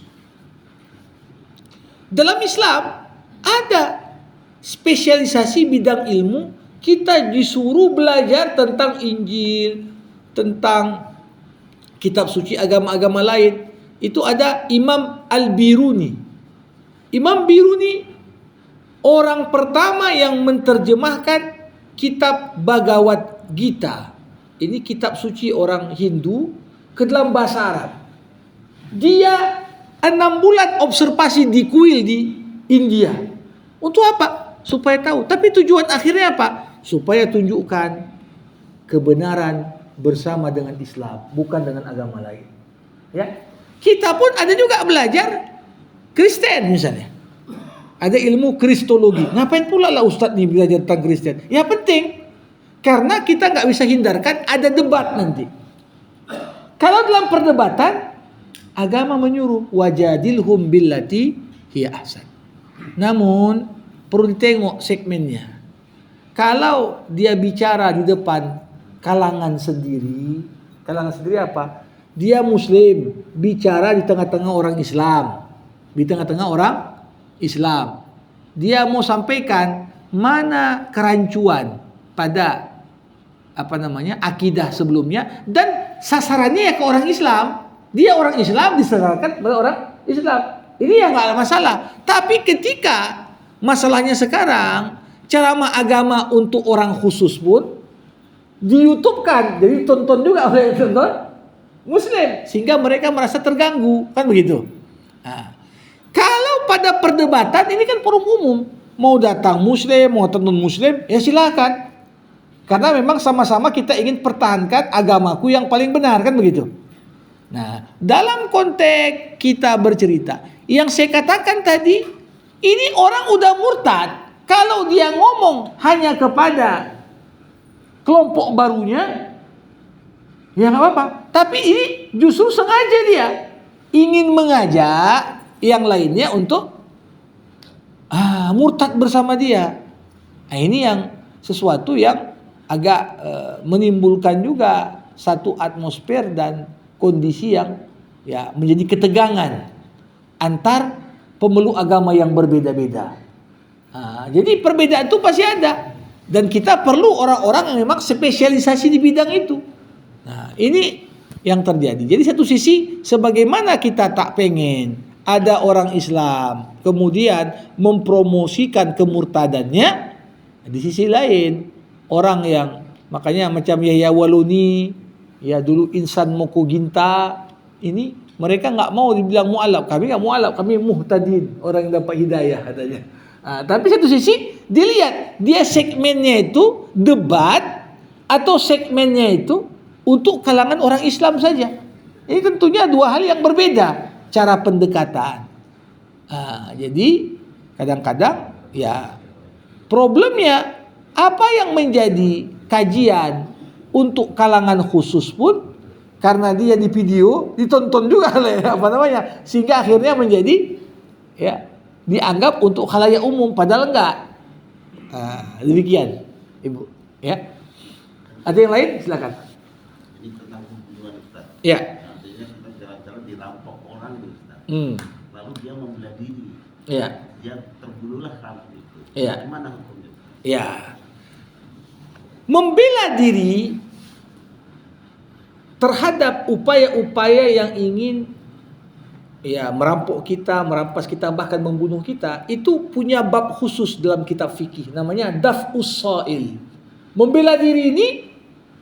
Dalam Islam ada spesialisasi bidang ilmu, kita disuruh belajar tentang Injil, tentang kitab suci agama-agama lain. Itu ada Imam Al-Biruni. Imam Biruni orang pertama yang menerjemahkan kitab Bhagavad Gita. Ini kitab suci orang Hindu ke dalam bahasa Arab. Dia 6 bulan observasi di kuil di India. Untuk apa? Supaya tahu. Tapi tujuan akhirnya apa? Supaya tunjukkan kebenaran bersama dengan Islam, bukan dengan agama lain. Ya. Kita pun ada juga belajar Kristen misalnya. Ada ilmu kristologi. Ngapain pula lah Ustadz nih belajar tentang Kristen? Ya penting. Karena kita nggak bisa hindarkan ada debat nanti. Kalau dalam perdebatan, agama menyuruh wajadilhum billati hiya ahsan. Namun perlu ditengok segmennya. Kalau dia bicara di depan kalangan sendiri apa? Dia Muslim bicara di tengah-tengah orang Islam, di tengah-tengah orang Islam. Dia mau sampaikan mana kerancuan pada akidah sebelumnya, dan sasarannya ya ke orang Islam. Dia orang Islam disasarkan pada orang Islam. Ini yang nggak ada masalah. Tapi ketika masalahnya sekarang ceramah agama untuk orang khusus pun di YouTube kan, jadi tonton juga oleh tonton Muslim, sehingga mereka merasa terganggu, kan begitu. Nah, kalau pada perdebatan ini kan forum umum, mau datang Muslim, mau non Muslim, ya silakan. Karena memang sama-sama kita ingin pertahankan agamaku yang paling benar, kan begitu. Nah, dalam konteks kita bercerita, yang saya katakan tadi, ini orang udah murtad. Kalau dia ngomong hanya kepada kelompok barunya, ya nggak apa-apa. Tapi ini justru sengaja dia ingin mengajak yang lainnya untuk murtad bersama dia. Nah, ini yang sesuatu yang agak menimbulkan juga satu atmosfer dan kondisi yang ya menjadi ketegangan antar pemeluk agama yang berbeda-beda. Jadi perbedaan itu pasti ada, dan kita perlu orang-orang yang memang spesialisasi di bidang itu. Nah, ini yang terjadi. Jadi satu sisi, sebagaimana kita tak pengen ada orang Islam kemudian mempromosikan kemurtadannya, di sisi lain orang yang makanya macam Yahya Waluni, ya dulu Insan Moko Ginta, ini mereka nggak mau dibilang mu'alaf. Kami nggak mu'alaf, kami muhtadin, orang yang dapat hidayah katanya. Tapi satu sisi dilihat dia segmennya itu debat atau segmennya itu untuk kalangan orang Islam saja. Ini tentunya dua hal yang berbeda cara pendekatan. Jadi kadang-kadang ya problemnya apa yang menjadi kajian untuk kalangan khusus pun karena dia di video ditonton juga oleh sehingga akhirnya menjadi ya dianggap untuk khalayak umum, padahal enggak. Demikian Ibu ya. Ada yang lain silakan. Ini tentang pembunuhan Ustaz. Ya. Artinya kita jalan-jalan dirampok orang nih Ustaz. Lalu dia membela diri. Ya. Dia terbunuhlah rampok itu. Ya. Gimana hukumnya? Ya. Membela diri terhadap upaya-upaya yang ingin ya merampok kita, merampas kita, bahkan membunuh kita, itu punya bab khusus dalam kitab fikih namanya daf'us sha'il. Membela diri ini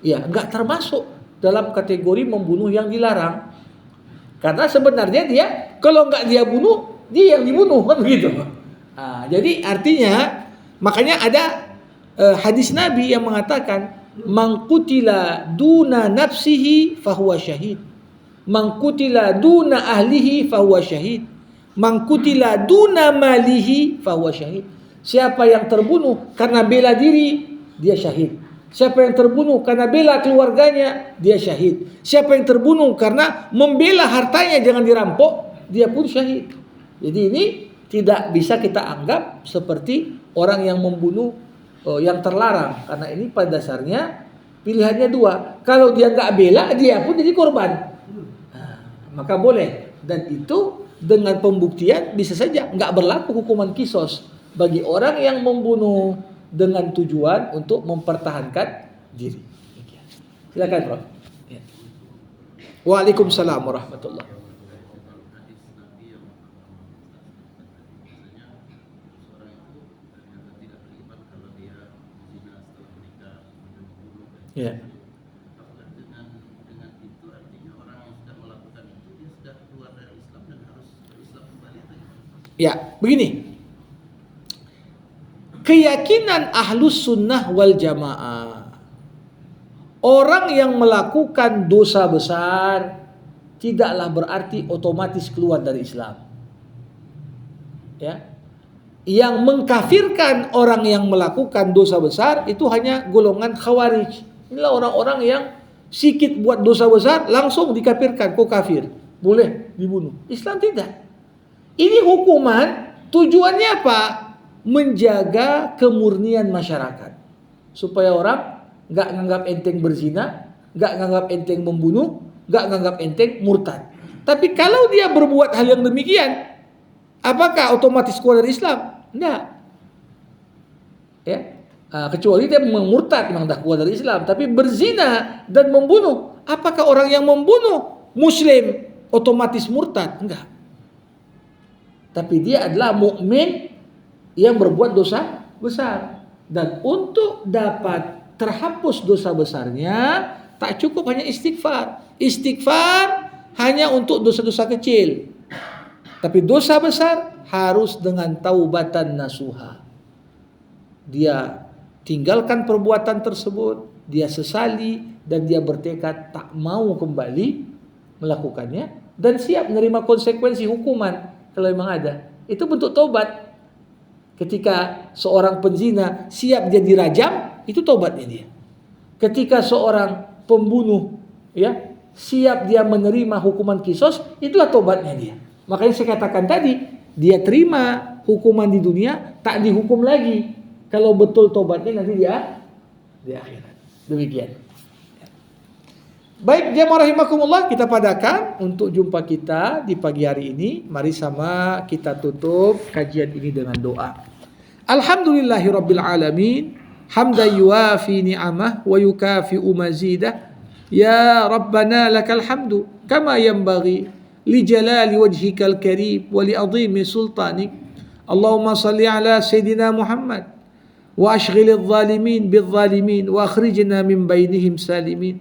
ya enggak termasuk dalam kategori membunuh yang dilarang. Karena sebenarnya dia kalau enggak dia bunuh, dia yang dibunuh, kan begitu. Jadi artinya makanya ada hadis Nabi yang mengatakan man qutila duna nafsihi fahuwa syahid. Man qutila duna ahlihi fahuwa syahid. Man qutila duna malihi fahuwa syahid. Siapa yang terbunuh karena bela diri, dia syahid. Siapa yang terbunuh karena bela keluarganya, dia syahid. Siapa yang terbunuh karena membela hartanya jangan dirampok, dia pun syahid. Jadi ini tidak bisa kita anggap seperti orang yang membunuh yang terlarang, karena ini pada dasarnya pilihannya dua. Kalau dia nggak bela, dia pun jadi korban. Maka boleh, dan itu dengan pembuktian bisa saja nggak berlaku hukuman kisos bagi orang yang membunuh dengan tujuan untuk mempertahankan diri. Silakan, Prof. Ya. Waalaikumsalam warahmatullahi. Ya. Dengan itu artinya orang yang sudah melakukan itu dia sudah keluar dari Islam dan harus Islam kembali itu. Ya, begini. Keyakinan ahlus sunnah wal jamaah, orang yang melakukan dosa besar tidaklah berarti otomatis keluar dari Islam. Ya. Yang mengkafirkan orang yang melakukan dosa besar itu hanya golongan khawarij. Inilah orang-orang yang sikit buat dosa besar langsung dikafirkan, kok kafir, boleh dibunuh. Islam tidak. Ini hukuman tujuannya apa? Menjaga kemurnian masyarakat, supaya orang nggak nganggap enteng berzina, nggak nganggap enteng membunuh, nggak nganggap enteng murtad. Tapi kalau dia berbuat hal yang demikian, Apakah otomatis keluar dari Islam? Enggak. Ya. Kecuali dia murtad, memang dah keluar dari Islam. Tapi berzina dan membunuh, apakah orang yang membunuh Muslim otomatis murtad? Enggak. Tapi dia adalah mukmin yang berbuat dosa besar. Dan untuk dapat terhapus dosa besarnya, tak cukup hanya istighfar. Istighfar hanya untuk dosa-dosa kecil. Tapi dosa besar harus dengan taubatan nasuha. Dia tinggalkan perbuatan tersebut, dia sesali dan dia bertekad tak mau kembali melakukannya dan siap menerima konsekuensi hukuman kalau memang ada. Itu bentuk taubat. Ketika seorang penzina siap dia dirajam, itu taubatnya dia. Ketika seorang pembunuh ya siap dia menerima hukuman kisos, itulah taubatnya dia. Makanya saya katakan tadi, dia terima hukuman di dunia, tak dihukum lagi. Kalau betul tobatnya nanti dia di akhirat. Demikian. Baik, jemaah rahimakumullah, kita padakan untuk jumpa kita di pagi hari ini. Mari sama kita tutup kajian ini dengan doa. Alhamdulillahirabbil alamin, hamdan yuafi ni'amah wa yukafi'u mazidah. Ya Rabbana lakal hamdu kama yanbaghi li jalali wajhikal karim wa li azimi sultanik. Allahumma salli ala sayyidina Muhammad wa ashghilil zalimin bil zalimin wa akhrijna min bainihim salimin.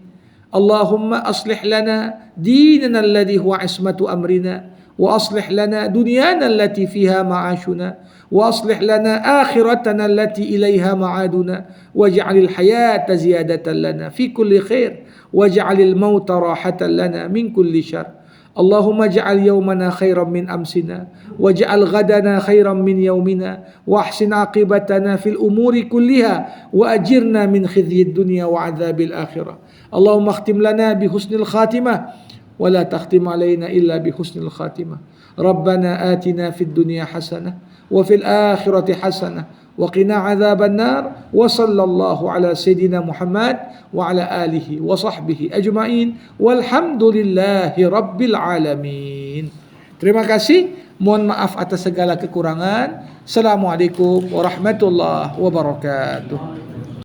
Allahumma aslih lana dinana alladhi huwa ismatu amrina wa aslih lana dunyana allati fiha ma'ashuna wa aslih lana akhiratana allati ilaiha ma'aduna waj'alil hayata ziyadatan lana fi kulli khair waj'alil mauta rahatan lana min kulli syarr. Allahumma ja'al yawmana khairan min amsina waj'al ghadana khairan min yawmina wa ahsin aqibatana fil umuri kulliha wa ajirna min khizyid dunya wa adzabil akhirah. Allahumma akhtim lana bi husnil khatimah wa la takhtim alaina illa bi husnil khatimah. Rabbana atina fid dunya hasanah wa fil akhirati hasanah wa qina adzaban nar wa sallallahu ala sayyidina Muhammad wa ala alihi wa sahbihi ajma'in walhamdulillahi rabbil alamin. Terima kasih, mohon maaf atas segala kekurangan. Assalamualaikum warahmatullahi wabarakatuh.